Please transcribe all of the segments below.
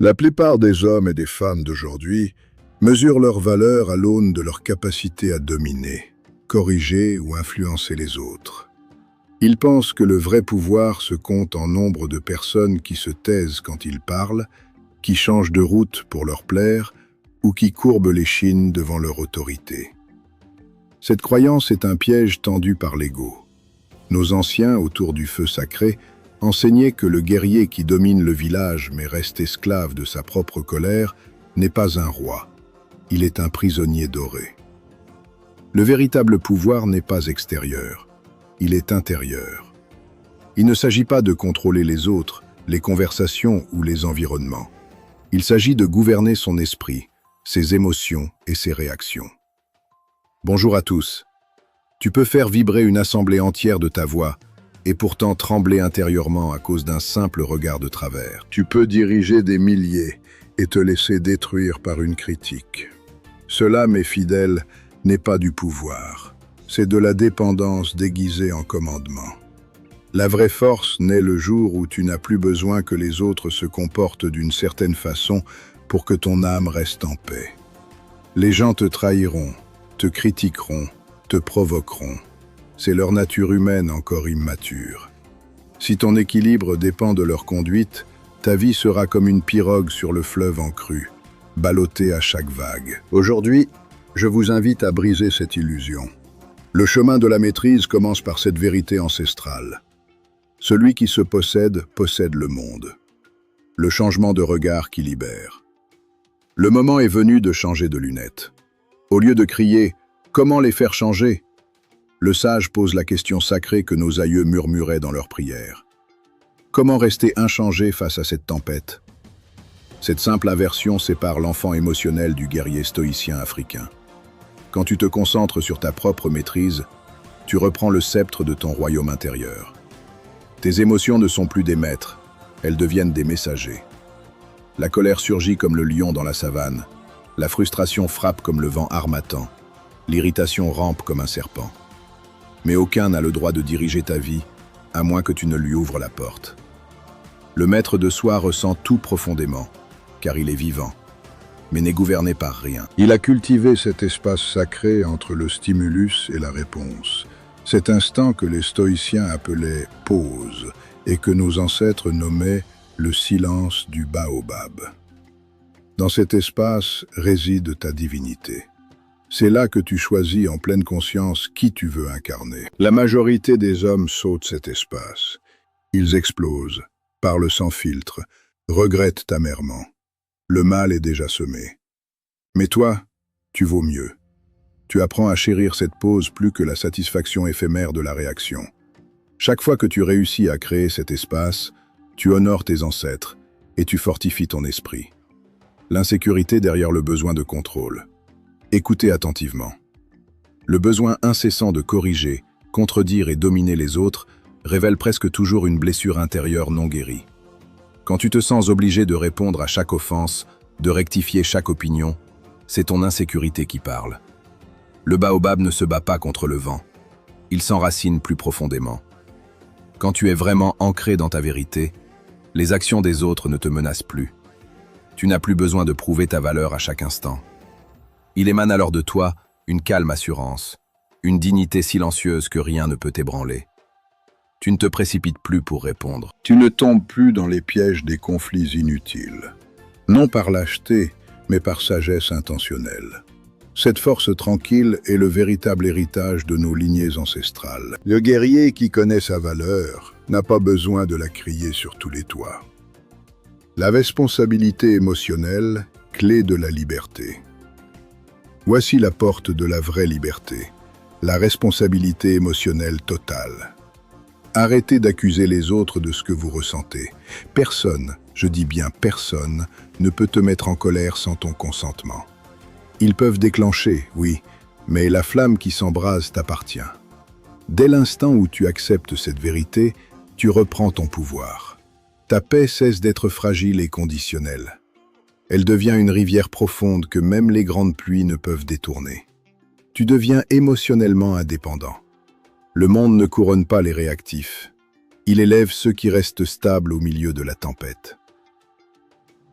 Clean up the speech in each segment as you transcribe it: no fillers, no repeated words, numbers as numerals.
La plupart des hommes et des femmes d'aujourd'hui mesurent leur valeur à l'aune de leur capacité à dominer, corriger ou influencer les autres. Ils pensent que le vrai pouvoir se compte en nombre de personnes qui se taisent quand ils parlent, qui changent de route pour leur plaire ou qui courbent l'échine devant leur autorité. Cette croyance est un piège tendu par l'ego. Nos anciens, autour du feu sacré, enseignaient que le guerrier qui domine le village mais reste esclave de sa propre colère n'est pas un roi, il est un prisonnier doré. Le véritable pouvoir n'est pas extérieur, il est intérieur. Il ne s'agit pas de contrôler les autres, les conversations ou les environnements. Il s'agit de gouverner son esprit, ses émotions et ses réactions. Bonjour à tous. Tu peux faire vibrer une assemblée entière de ta voix et pourtant trembler intérieurement à cause d'un simple regard de travers. Tu peux diriger des milliers et te laisser détruire par une critique. Cela, mes fidèles, n'est pas du pouvoir. C'est de la dépendance déguisée en commandement. La vraie force naît le jour où tu n'as plus besoin que les autres se comportent d'une certaine façon pour que ton âme reste en paix. Les gens te trahiront, te critiqueront, te provoqueront. C'est leur nature humaine encore immature. Si ton équilibre dépend de leur conduite, ta vie sera comme une pirogue sur le fleuve en crue, ballottée à chaque vague. Aujourd'hui, je vous invite à briser cette illusion. Le chemin de la maîtrise commence par cette vérité ancestrale. Celui qui se possède, possède le monde. Le changement de regard qui libère. Le moment est venu de changer de lunettes. Au lieu de crier « Comment les faire changer ?» le sage pose la question sacrée que nos aïeux murmuraient dans leurs prières. Comment rester inchangé face à cette tempête? Cette simple aversion sépare l'enfant émotionnel du guerrier stoïcien africain. Quand tu te concentres sur ta propre maîtrise, tu reprends le sceptre de ton royaume intérieur. Tes émotions ne sont plus des maîtres, elles deviennent des messagers. La colère surgit comme le lion dans la savane, la frustration frappe comme le vent harmattant, l'irritation rampe comme un serpent. Mais aucun n'a le droit de diriger ta vie, à moins que tu ne lui ouvres la porte. Le maître de soi ressent tout profondément, car il est vivant, mais n'est gouverné par rien. Il a cultivé cet espace sacré entre le stimulus et la réponse. Cet instant que les stoïciens appelaient « pause » et que nos ancêtres nommaient le silence du baobab. Dans cet espace réside ta divinité. C'est là que tu choisis en pleine conscience qui tu veux incarner. La majorité des hommes sautent cet espace. Ils explosent, parlent sans filtre, regrettent amèrement. Le mal est déjà semé. Mais toi, tu vaux mieux. Tu apprends à chérir cette pause plus que la satisfaction éphémère de la réaction. Chaque fois que tu réussis à créer cet espace, tu honores tes ancêtres et tu fortifies ton esprit. L'insécurité derrière le besoin de contrôle. Écoutez attentivement. Le besoin incessant de corriger, contredire et dominer les autres révèle presque toujours une blessure intérieure non guérie. Quand tu te sens obligé de répondre à chaque offense, de rectifier chaque opinion, c'est ton insécurité qui parle. Le baobab ne se bat pas contre le vent. Il s'enracine plus profondément. Quand tu es vraiment ancré dans ta vérité, les actions des autres ne te menacent plus. Tu n'as plus besoin de prouver ta valeur à chaque instant. Il émane alors de toi une calme assurance, une dignité silencieuse que rien ne peut ébranler. Tu ne te précipites plus pour répondre. Tu ne tombes plus dans les pièges des conflits inutiles. Non par lâcheté, mais par sagesse intentionnelle. Cette force tranquille est le véritable héritage de nos lignées ancestrales. Le guerrier qui connaît sa valeur n'a pas besoin de la crier sur tous les toits. La responsabilité émotionnelle, clé de la liberté. Voici la porte de la vraie liberté, la responsabilité émotionnelle totale. Arrêtez d'accuser les autres de ce que vous ressentez. Personne, je dis bien personne, ne peut te mettre en colère sans ton consentement. Ils peuvent déclencher, oui, mais la flamme qui s'embrase t'appartient. Dès l'instant où tu acceptes cette vérité, tu reprends ton pouvoir. Ta paix cesse d'être fragile et conditionnelle. Elle devient une rivière profonde que même les grandes pluies ne peuvent détourner. Tu deviens émotionnellement indépendant. Le monde ne couronne pas les réactifs. Il élève ceux qui restent stables au milieu de la tempête.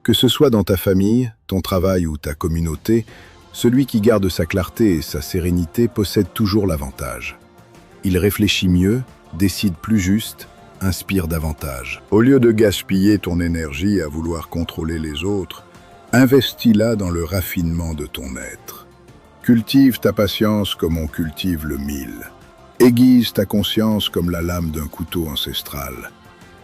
Que ce soit dans ta famille, ton travail ou ta communauté, celui qui garde sa clarté et sa sérénité possède toujours l'avantage. Il réfléchit mieux, décide plus juste, inspire davantage. Au lieu de gaspiller ton énergie à vouloir contrôler les autres, investis-la dans le raffinement de ton être. Cultive ta patience comme on cultive le mil. Aiguise ta conscience comme la lame d'un couteau ancestral.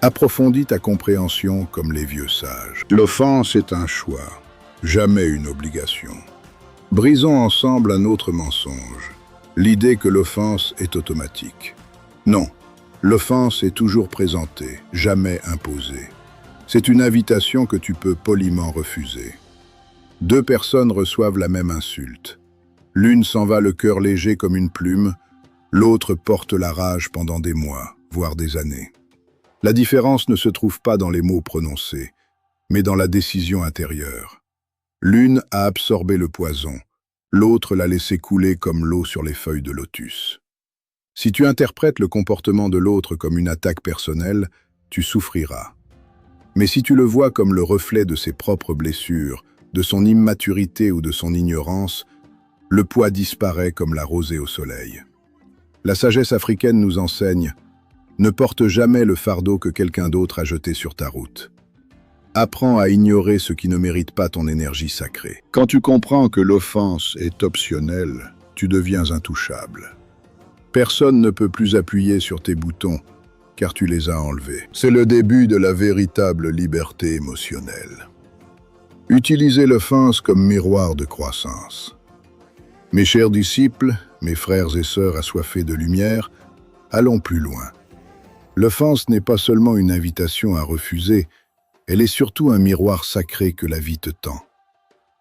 Approfondis ta compréhension comme les vieux sages. L'offense est un choix, jamais une obligation. Brisons ensemble un autre mensonge, l'idée que l'offense est automatique. Non, l'offense est toujours présentée, jamais imposée. C'est une invitation que tu peux poliment refuser. Deux personnes reçoivent la même insulte. L'une s'en va le cœur léger comme une plume, l'autre porte la rage pendant des mois, voire des années. La différence ne se trouve pas dans les mots prononcés, mais dans la décision intérieure. L'une a absorbé le poison, l'autre l'a laissé couler comme l'eau sur les feuilles de lotus. Si tu interprètes le comportement de l'autre comme une attaque personnelle, tu souffriras. Mais si tu le vois comme le reflet de ses propres blessures, de son immaturité ou de son ignorance, le poids disparaît comme la rosée au soleil. La sagesse africaine nous enseigne « Ne porte jamais le fardeau que quelqu'un d'autre a jeté sur ta route ». Apprends à ignorer ce qui ne mérite pas ton énergie sacrée. Quand tu comprends que l'offense est optionnelle, tu deviens intouchable. Personne ne peut plus appuyer sur tes boutons, car tu les as enlevés. C'est le début de la véritable liberté émotionnelle. Utilisez l'offense comme miroir de croissance. Mes chers disciples, mes frères et sœurs assoiffés de lumière, allons plus loin. L'offense n'est pas seulement une invitation à refuser, elle est surtout un miroir sacré que la vie te tend.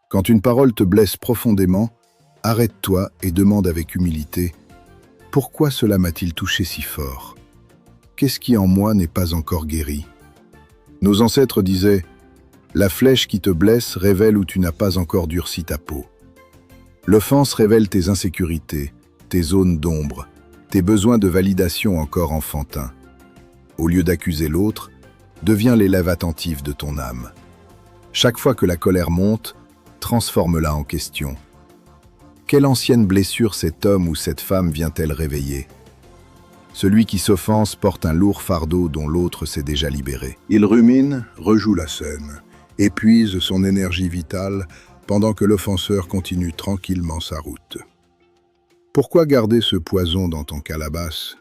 Quand une parole te blesse profondément, arrête-toi et demande avec humilité « Pourquoi cela m'a-t-il touché si fort ? Qu'est-ce qui en moi n'est pas encore guéri ?» Nos ancêtres disaient « La flèche qui te blesse révèle où tu n'as pas encore durci ta peau. » L'offense révèle tes insécurités, tes zones d'ombre, tes besoins de validation encore enfantins. Au lieu d'accuser l'autre, deviens l'élève attentif de ton âme. Chaque fois que la colère monte, transforme-la en question. Quelle ancienne blessure cet homme ou cette femme vient-elle réveiller ? Celui qui s'offense porte un lourd fardeau dont l'autre s'est déjà libéré. Il rumine, rejoue la scène, épuise son énergie vitale pendant que l'offenseur continue tranquillement sa route. Pourquoi garder ce poison dans ton calebasse ?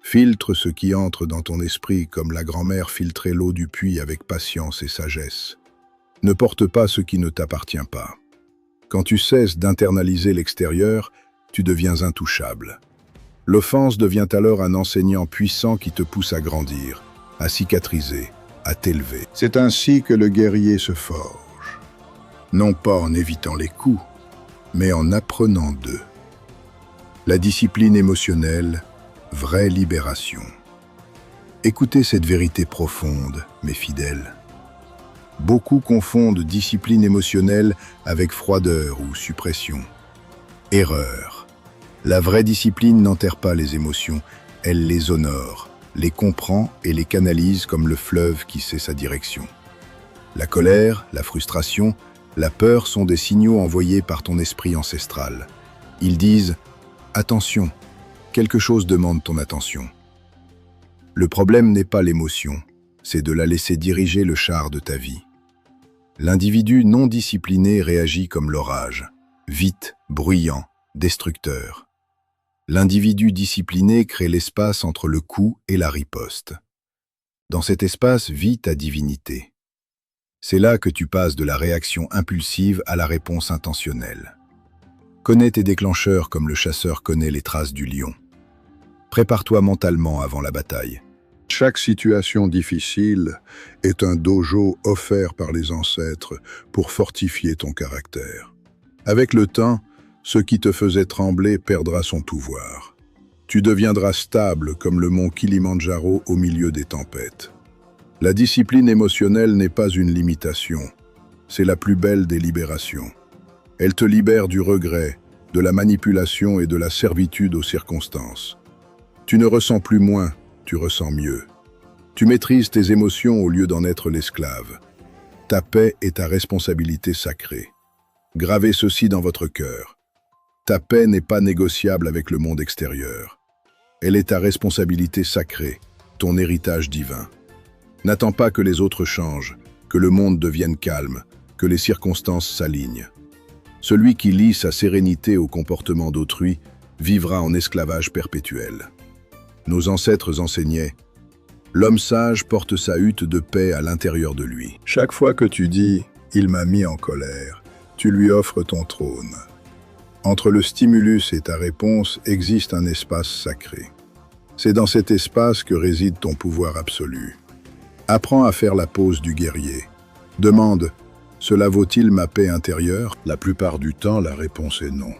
Filtre ce qui entre dans ton esprit comme la grand-mère filtrait l'eau du puits avec patience et sagesse. Ne porte pas ce qui ne t'appartient pas. Quand tu cesses d'internaliser l'extérieur, tu deviens intouchable. L'offense devient alors un enseignant puissant qui te pousse à grandir, à cicatriser, à t'élever. C'est ainsi que le guerrier se forge. Non pas en évitant les coups, mais en apprenant d'eux. La discipline émotionnelle, vraie libération. Écoutez cette vérité profonde, mes fidèles. Beaucoup confondent discipline émotionnelle avec froideur ou suppression. Erreur. La vraie discipline n'enterre pas les émotions, elle les honore, les comprend et les canalise comme le fleuve qui sait sa direction. La colère, la frustration, la peur sont des signaux envoyés par ton esprit ancestral. Ils disent « Attention, quelque chose demande ton attention ». Le problème n'est pas l'émotion, c'est de la laisser diriger le char de ta vie. L'individu non discipliné réagit comme l'orage, vite, bruyant, destructeur. L'individu discipliné crée l'espace entre le coup et la riposte. Dans cet espace vit ta divinité. C'est là que tu passes de la réaction impulsive à la réponse intentionnelle. Connais tes déclencheurs comme le chasseur connaît les traces du lion. Prépare-toi mentalement avant la bataille. Chaque situation difficile est un dojo offert par les ancêtres pour fortifier ton caractère. Avec le temps, ce qui te faisait trembler perdra son pouvoir. Tu deviendras stable comme le mont Kilimandjaro au milieu des tempêtes. La discipline émotionnelle n'est pas une limitation, c'est la plus belle des libérations. Elle te libère du regret, de la manipulation et de la servitude aux circonstances. Tu ne ressens plus moins, tu ressens mieux. Tu maîtrises tes émotions au lieu d'en être l'esclave. Ta paix est ta responsabilité sacrée. Gravez ceci dans votre cœur. Ta paix n'est pas négociable avec le monde extérieur. Elle est ta responsabilité sacrée, ton héritage divin. N'attends pas que les autres changent, que le monde devienne calme, que les circonstances s'alignent. Celui qui lie sa sérénité au comportement d'autrui vivra en esclavage perpétuel. Nos ancêtres enseignaient « L'homme sage porte sa hutte de paix à l'intérieur de lui ». Chaque fois que tu dis « il m'a mis en colère », tu lui offres ton trône. Entre le stimulus et ta réponse existe un espace sacré. C'est dans cet espace que réside ton pouvoir absolu. Apprends à faire la pause du guerrier. Demande « Cela vaut-il ma paix intérieure ?» La plupart du temps, la réponse est non.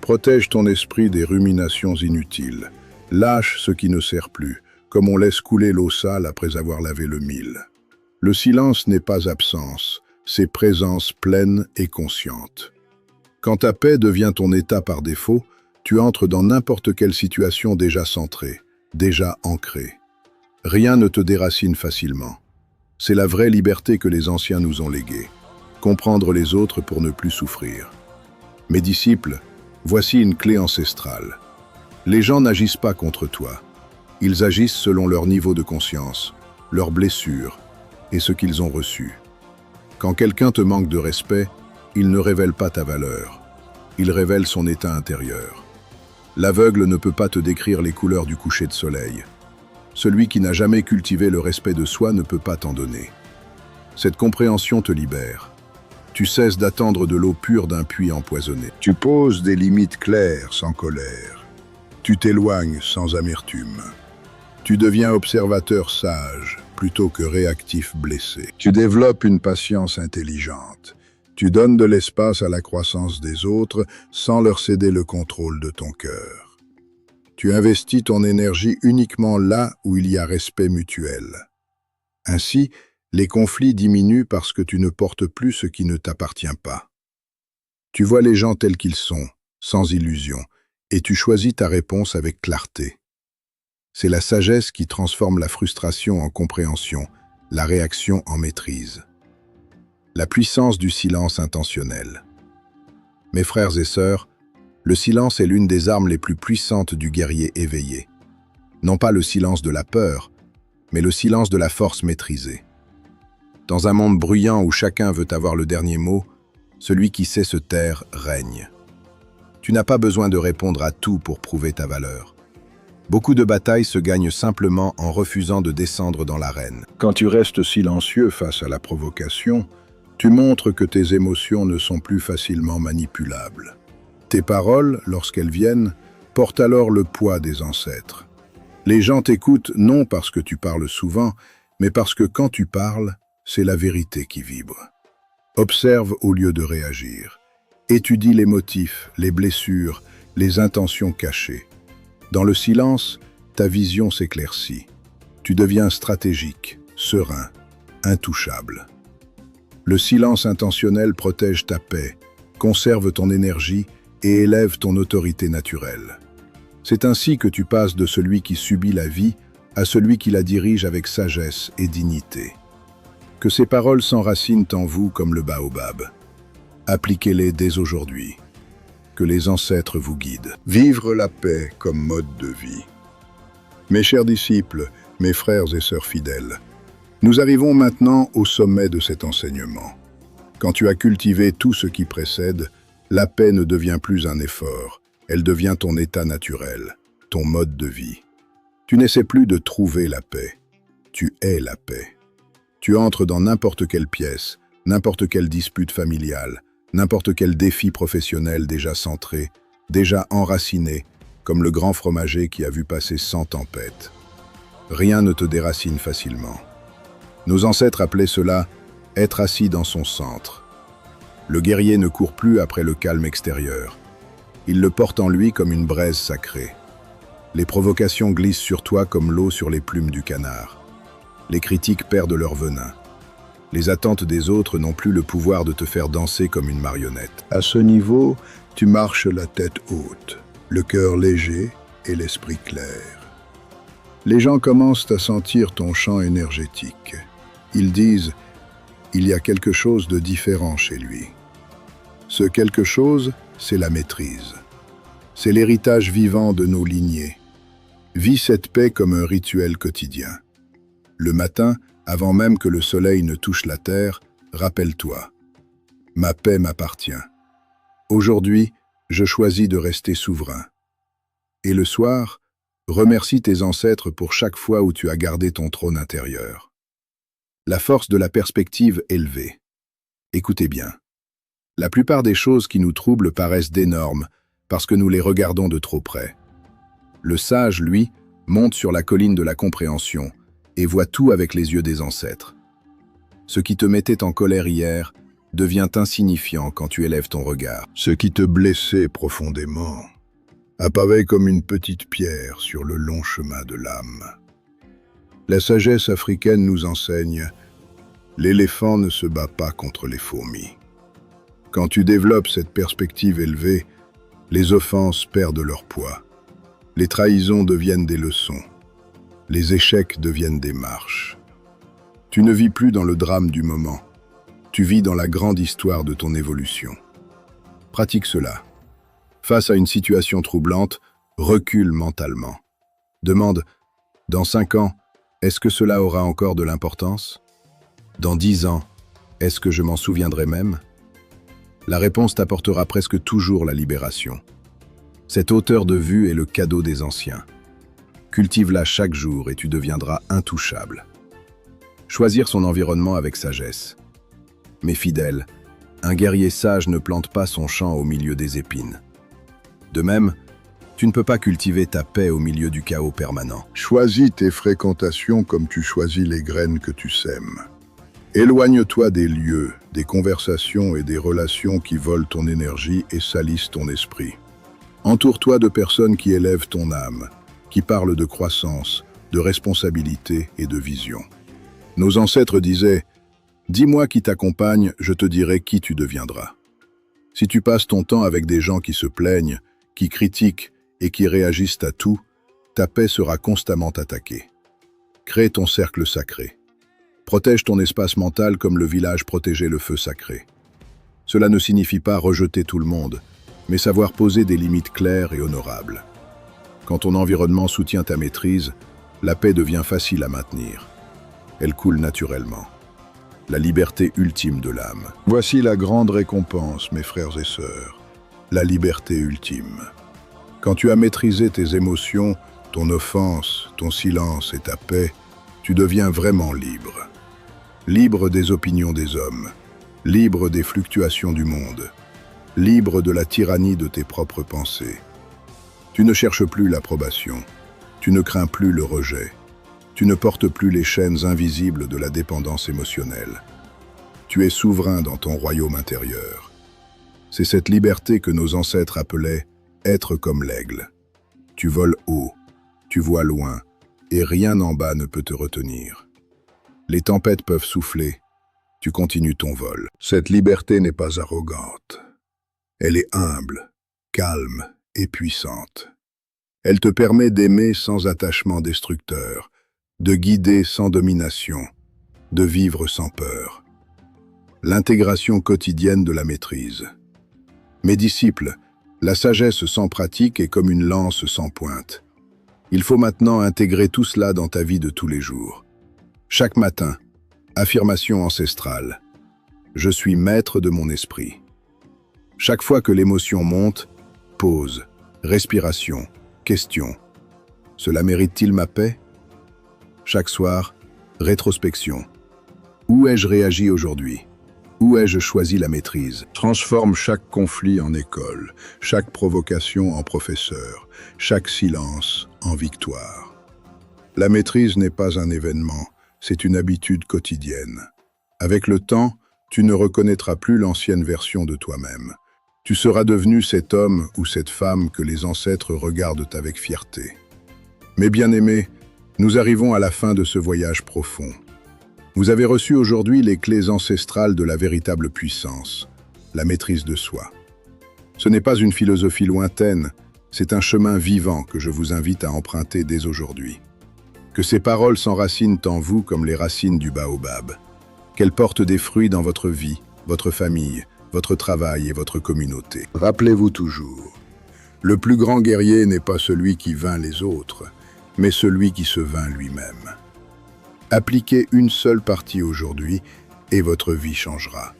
Protège ton esprit des ruminations inutiles. Lâche ce qui ne sert plus, comme on laisse couler l'eau sale après avoir lavé le mil. Le silence n'est pas absence, c'est présence pleine et consciente. Quand ta paix devient ton état par défaut, tu entres dans n'importe quelle situation déjà centrée, déjà ancrée. Rien ne te déracine facilement. C'est la vraie liberté que les anciens nous ont léguée. Comprendre les autres pour ne plus souffrir. Mes disciples, voici une clé ancestrale. Les gens n'agissent pas contre toi. Ils agissent selon leur niveau de conscience, leurs blessures et ce qu'ils ont reçu. Quand quelqu'un te manque de respect, il ne révèle pas ta valeur. Il révèle son état intérieur. L'aveugle ne peut pas te décrire les couleurs du coucher de soleil. Celui qui n'a jamais cultivé le respect de soi ne peut pas t'en donner. Cette compréhension te libère. Tu cesses d'attendre de l'eau pure d'un puits empoisonné. Tu poses des limites claires sans colère. Tu t'éloignes sans amertume. Tu deviens observateur sage plutôt que réactif blessé. Tu développes une patience intelligente. Tu donnes de l'espace à la croissance des autres sans leur céder le contrôle de ton cœur. Tu investis ton énergie uniquement là où il y a respect mutuel. Ainsi, les conflits diminuent parce que tu ne portes plus ce qui ne t'appartient pas. Tu vois les gens tels qu'ils sont, sans illusion, et tu choisis ta réponse avec clarté. C'est la sagesse qui transforme la frustration en compréhension, la réaction en maîtrise. La puissance du silence intentionnel. Mes frères et sœurs, le silence est l'une des armes les plus puissantes du guerrier éveillé. Non pas le silence de la peur, mais le silence de la force maîtrisée. Dans un monde bruyant où chacun veut avoir le dernier mot, celui qui sait se taire règne. Tu n'as pas besoin de répondre à tout pour prouver ta valeur. Beaucoup de batailles se gagnent simplement en refusant de descendre dans l'arène. Quand tu restes silencieux face à la provocation, tu montres que tes émotions ne sont plus facilement manipulables. Tes paroles, lorsqu'elles viennent, portent alors le poids des ancêtres. Les gens t'écoutent non parce que tu parles souvent, mais parce que quand tu parles, c'est la vérité qui vibre. Observe au lieu de réagir. Étudie les motifs, les blessures, les intentions cachées. Dans le silence, ta vision s'éclaircit. Tu deviens stratégique, serein, intouchable. Le silence intentionnel protège ta paix, conserve ton énergie et élève ton autorité naturelle. C'est ainsi que tu passes de celui qui subit la vie à celui qui la dirige avec sagesse et dignité. Que ces paroles s'enracinent en vous comme le baobab. Appliquez-les dès aujourd'hui. Que les ancêtres vous guident. Vivre la paix comme mode de vie. Mes chers disciples, mes frères et sœurs fidèles, nous arrivons maintenant au sommet de cet enseignement. Quand tu as cultivé tout ce qui précède, la paix ne devient plus un effort, elle devient ton état naturel, ton mode de vie. Tu n'essaies plus de trouver la paix, tu es la paix. Tu entres dans n'importe quelle pièce, n'importe quelle dispute familiale, n'importe quel défi professionnel déjà centré, déjà enraciné, comme le grand fromager qui a vu passer 100 tempêtes. Rien ne te déracine facilement. Nos ancêtres appelaient cela « être assis dans son centre ». Le guerrier ne court plus après le calme extérieur. Il le porte en lui comme une braise sacrée. Les provocations glissent sur toi comme l'eau sur les plumes du canard. Les critiques perdent leur venin. Les attentes des autres n'ont plus le pouvoir de te faire danser comme une marionnette. À ce niveau, tu marches la tête haute, le cœur léger et l'esprit clair. Les gens commencent à sentir ton champ énergétique. Ils disent il y a quelque chose de différent chez lui. Ce quelque chose, c'est la maîtrise. C'est l'héritage vivant de nos lignées. Vis cette paix comme un rituel quotidien. Le matin, avant même que le soleil ne touche la terre, rappelle-toi. Ma paix m'appartient. Aujourd'hui, je choisis de rester souverain. Et le soir, remercie tes ancêtres pour chaque fois où tu as gardé ton trône intérieur. La force de la perspective élevée. Écoutez bien. La plupart des choses qui nous troublent paraissent d'énormes parce que nous les regardons de trop près. Le sage, lui, monte sur la colline de la compréhension et voit tout avec les yeux des ancêtres. Ce qui te mettait en colère hier devient insignifiant quand tu élèves ton regard. Ce qui te blessait profondément apparaît comme une petite pierre sur le long chemin de l'âme. La sagesse africaine nous enseigne « l'éléphant ne se bat pas contre les fourmis ». Quand tu développes cette perspective élevée, les offenses perdent leur poids. Les trahisons deviennent des leçons. Les échecs deviennent des marches. Tu ne vis plus dans le drame du moment. Tu vis dans la grande histoire de ton évolution. Pratique cela. Face à une situation troublante, recule mentalement. Demande, dans 5 ans, est-ce que cela aura encore de l'importance? Dans 10 ans, est-ce que je m'en souviendrai même? La réponse t'apportera presque toujours la libération. Cette hauteur de vue est le cadeau des anciens. Cultive-la chaque jour et tu deviendras intouchable. Choisir son environnement avec sagesse. Mes fidèles, un guerrier sage ne plante pas son champ au milieu des épines. De même, tu ne peux pas cultiver ta paix au milieu du chaos permanent. Choisis tes fréquentations comme tu choisis les graines que tu sèmes. Éloigne-toi des lieux, des conversations et des relations qui volent ton énergie et salissent ton esprit. Entoure-toi de personnes qui élèvent ton âme, qui parlent de croissance, de responsabilité et de vision. Nos ancêtres disaient « Dis-moi qui t'accompagne, je te dirai qui tu deviendras ». Si tu passes ton temps avec des gens qui se plaignent, qui critiquent et qui réagissent à tout, ta paix sera constamment attaquée. Crée ton cercle sacré. Protège ton espace mental comme le village protégeait le feu sacré. Cela ne signifie pas rejeter tout le monde, mais savoir poser des limites claires et honorables. Quand ton environnement soutient ta maîtrise, la paix devient facile à maintenir. Elle coule naturellement. La liberté ultime de l'âme. Voici la grande récompense, mes frères et sœurs. La liberté ultime. Quand tu as maîtrisé tes émotions, ton offense, ton silence et ta paix, tu deviens vraiment libre. Libre des opinions des hommes, libre des fluctuations du monde, libre de la tyrannie de tes propres pensées. Tu ne cherches plus l'approbation, tu ne crains plus le rejet, tu ne portes plus les chaînes invisibles de la dépendance émotionnelle. Tu es souverain dans ton royaume intérieur. C'est cette liberté que nos ancêtres appelaient « être comme l'aigle ». Tu voles haut, tu vois loin, et rien en bas ne peut te retenir. Les tempêtes peuvent souffler, tu continues ton vol. Cette liberté n'est pas arrogante. Elle est humble, calme et puissante. Elle te permet d'aimer sans attachement destructeur, de guider sans domination, de vivre sans peur. L'intégration quotidienne de la maîtrise. Mes disciples, la sagesse sans pratique est comme une lance sans pointe. Il faut maintenant intégrer tout cela dans ta vie de tous les jours. Chaque matin, affirmation ancestrale. Je suis maître de mon esprit. Chaque fois que l'émotion monte, pause, respiration, question. Cela mérite-t-il ma paix? Chaque soir, rétrospection. Où ai-je réagi aujourd'hui? Où ai-je choisi la maîtrise? Transforme chaque conflit en école, chaque provocation en professeur, chaque silence en victoire. La maîtrise n'est pas un événement, c'est une habitude quotidienne. Avec le temps, tu ne reconnaîtras plus l'ancienne version de toi-même. Tu seras devenu cet homme ou cette femme que les ancêtres regardent avec fierté. Mes bien-aimés, nous arrivons à la fin de ce voyage profond. Vous avez reçu aujourd'hui les clés ancestrales de la véritable puissance, la maîtrise de soi. Ce n'est pas une philosophie lointaine, c'est un chemin vivant que je vous invite à emprunter dès aujourd'hui. Que ces paroles s'enracinent en vous comme les racines du baobab, qu'elle porte des fruits dans votre vie, votre famille, votre travail et votre communauté. Rappelez-vous toujours, le plus grand guerrier n'est pas celui qui vainc les autres, mais celui qui se vainc lui-même. Appliquez une seule partie aujourd'hui et votre vie changera.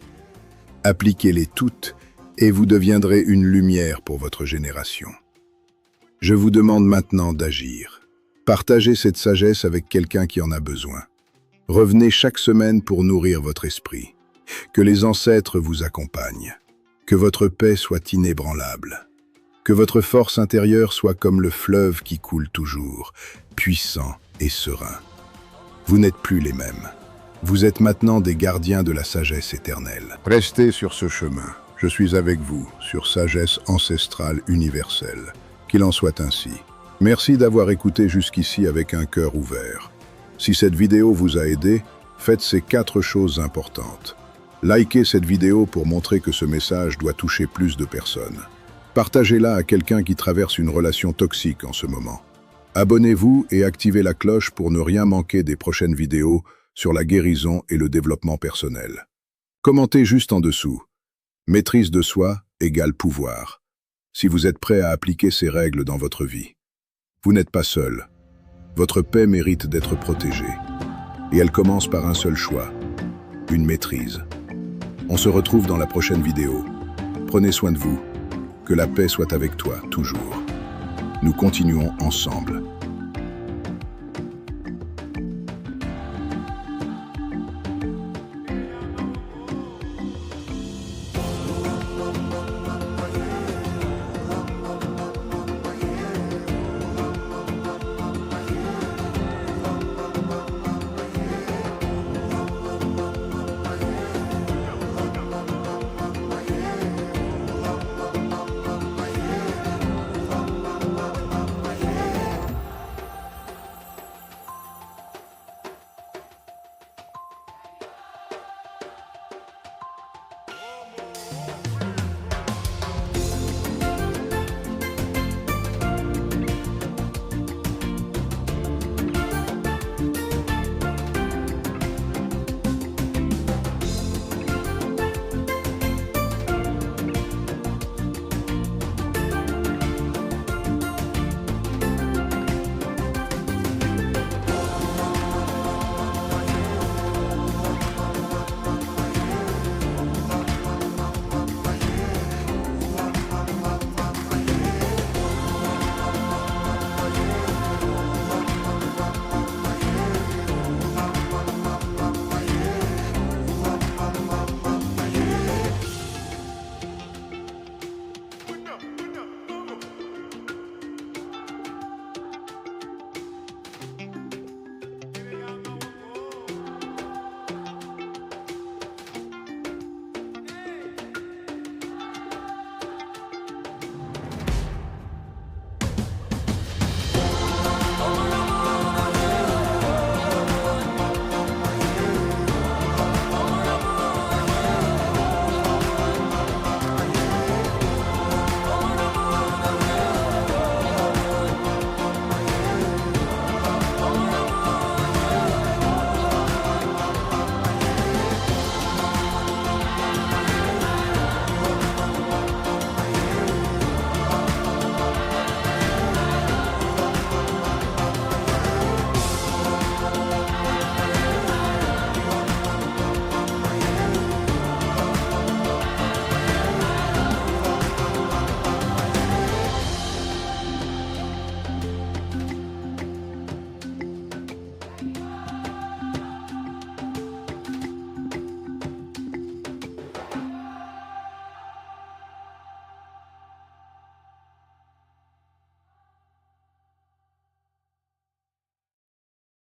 Appliquez-les toutes et vous deviendrez une lumière pour votre génération. Je vous demande maintenant d'agir. Partagez cette sagesse avec quelqu'un qui en a besoin. Revenez chaque semaine pour nourrir votre esprit. Que les ancêtres vous accompagnent. Que votre paix soit inébranlable. Que votre force intérieure soit comme le fleuve qui coule toujours, puissant et serein. Vous n'êtes plus les mêmes. Vous êtes maintenant des gardiens de la sagesse éternelle. Restez sur ce chemin. Je suis avec vous sur Sagesse ancestrale universelle. Qu'il en soit ainsi. Merci d'avoir écouté jusqu'ici avec un cœur ouvert. Si cette vidéo vous a aidé, faites ces 4 choses importantes. Likez cette vidéo pour montrer que ce message doit toucher plus de personnes. Partagez-la à quelqu'un qui traverse une relation toxique en ce moment. Abonnez-vous et activez la cloche pour ne rien manquer des prochaines vidéos sur la guérison et le développement personnel. Commentez juste en dessous. Maîtrise de soi égale pouvoir. Si vous êtes prêt à appliquer ces règles dans votre vie. Vous n'êtes pas seul. Votre paix mérite d'être protégée. Et elle commence par un seul choix, une maîtrise. On se retrouve dans la prochaine vidéo. Prenez soin de vous. Que la paix soit avec toi, toujours. Nous continuons ensemble.